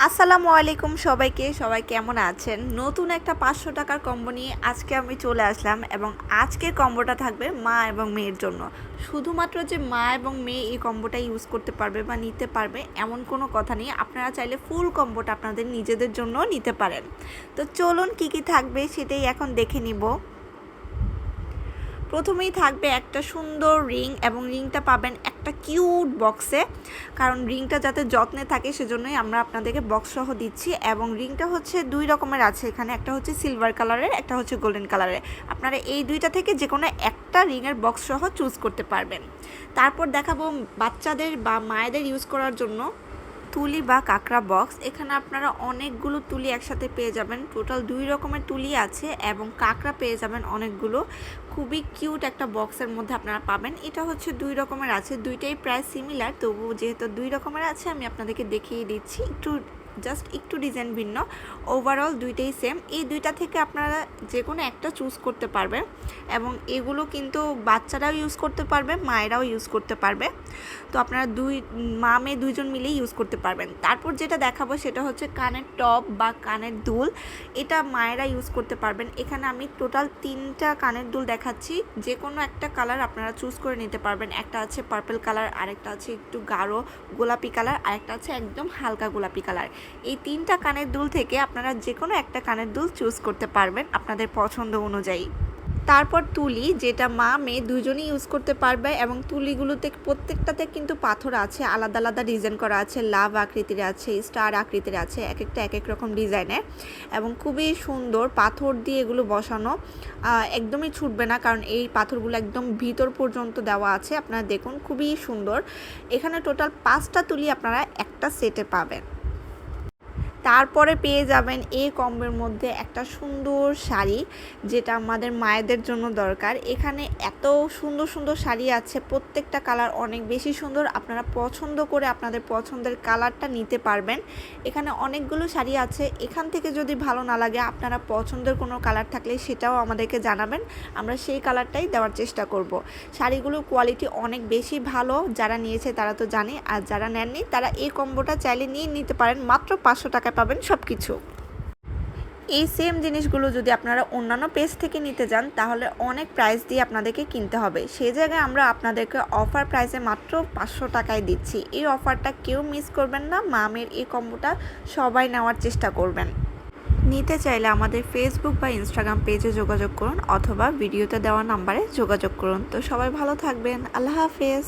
আসসালামু আলাইকুম সবাইকে। সবাই কেমন আছেন? নতুন একটা ৫০০ টাকার কম্বো নিয়ে আজকে আমি চলে আসলাম এবং আজকের কম্বোটা থাকবে মা এবং মেয়ের জন্য। শুধুমাত্র যে মা এবং মেয়ে এই কম্বোটা ইউজ করতে পারবে বা নিতে পারবে এমন কোনো কথা নেই। আপনারা চাইলে ফুল কম্বোটা আপনাদের নিজেদের জন্যও নিতে পারেন। তো চলুন কী কী থাকবে সেটাই এখন দেখে নিব। প্রথমেই থাকবে একটা সুন্দর রিং এবং রিংটা পাবেন একটা কিউট বক্সে, কারণ রিংটা যাতে যত্নে থাকে সেজন্যই আমরা আপনাদেরকে বক্স সহ দিচ্ছি। এবং রিংটা হচ্ছে দুই রকমের আছে এখানে, একটা হচ্ছে সিলভার কালারের, একটা হচ্ছে গোল্ডেন কালারের। আপনারা এই দুইটা থেকে যে কোনো একটা রিংয়ের বক্স সহ চুজ করতে পারবেন। তারপর দেখাবো বাচ্চাদের বা মায়েদের ইউজ করার জন্য তুলি বা কাঁকড়া বক্স। এখানে আপনারা অনেকগুলো তুলি একসাথে পেয়ে যাবেন। টোটাল 2 রকমের তুলি আছে এবং কাঁকড়া পেয়ে যাবেন অনেকগুলো। খুবই কিউট একটা বক্সের মধ্যে আপনারা পাবেন। এটা হচ্ছে 2 রকমের আছে, দুইটাই প্রায় সিমিলার, তবু যেহেতু 2 রকমের আছে আমি আপনাদেরকে দেখিয়ে দিচ্ছি। জাস্ট একটু ডিজাইন ভিন্ন, ওভারঅল দুইটাই সেম। এই দুইটা থেকে আপনারা যে কোনো একটা চুজ করতে পারবেন এবং এগুলো কিন্তু বাচ্চারাও ইউজ করতে পারবে, মায়েরাও ইউজ করতে পারবে। তো আপনারা মা মেয়ে দুইজন মিলেই ইউজ করতে পারবেন। তারপর যেটা দেখাবো সেটা হচ্ছে কানের টপ বা কানের দুল। এটা মায়েরা ইউজ করতে পারবেন। এখানে আমি টোটাল 3টা কানের দুল দেখাচ্ছি, যে কোনো একটা কালার আপনারা চুজ করে নিতে পারবেন। একটা আছে পার্পল কালার, আরেকটা আছে একটু গাঢ় গোলাপি কালার, আরেকটা আছে একদম হালকা গোলাপি কালার। এই 3টা কানের দুল থেকে আপনারা যে কোনো একটা কানের দুল চুজ করতে পারবেন আপনাদের পছন্দ অনুযায়ী। তারপর তুলি, যেটা মা মেয়ে দুজনেই ইউজ করতে পারবে এবং তুলিগুলোতে প্রত্যেকটাতে কিন্তু পাথর আছে, আলাদা আলাদা ডিজাইন করা আছে, লাভ আকৃতির আছে, স্টার আকৃতির আছে, এক একটা এক এক রকম ডিজাইনের এবং খুবই সুন্দর। পাথর দিয়ে এগুলো বসানো, একদমই ছুটবে না, কারণ এই পাথরগুলো একদম ভিতর পর্যন্ত দেওয়া আছে। আপনারা দেখুন খুবই সুন্দর। এখানে টোটাল 5টা তুলি আপনারা একটা সেটে পাবেন। তারপরে পেয়ে যাবেন এই কম্বোর মধ্যে একটা সুন্দর শাড়ি, যেটা আমাদের মায়েদের জন্য দরকার। এখানে এত সুন্দর সুন্দর শাড়ি আছে, প্রত্যেকটা কালার অনেক বেশি সুন্দর। আপনারা পছন্দ করে আপনাদের পছন্দের কালারটা নিতে পারবেন। এখানে অনেকগুলো শাড়ি আছে, এখান থেকে যদি ভালো না লাগে আপনারা পছন্দের কোনো কালার থাকলে সেটাও আমাদেরকে জানাবেন, আমরা সেই কালারটাই দেওয়ার চেষ্টা করব। শাড়িগুলোর কোয়ালিটি অনেক বেশি ভালো, যারা নিয়েছে তারা তো জানে, আর যারা নেননি তারা এই কম্বোটা চাইলে নিয়ে নিতে পারেন। মাত্র 500 টাকায় পাবেন সব কিছু। এই সেম জিনিসগুলো যদি আপনারা অন্যান্য পেজ থেকে নিতে যান তাহলে অনেক প্রাইস দিয়ে আপনাদেরকে কিনতে হবে। সেই জায়গায় আমরা আপনাদেরকে অফার প্রাইসে মাত্র 500 টাকায় দিচ্ছি। এই অফারটা কেউ মিস করবেন না। মামের এই কম্বোটা সবাই নেওয়ার চেষ্টা করবেন। নিতে চাইলে আমাদের ফেসবুক বা ইনস্টাগ্রাম পেজে যোগাযোগ করুন অথবা ভিডিওতে দেওয়া নাম্বারে যোগাযোগ করুন। তো সবাই ভালো থাকবেন। আল্লাহ হাফেজ।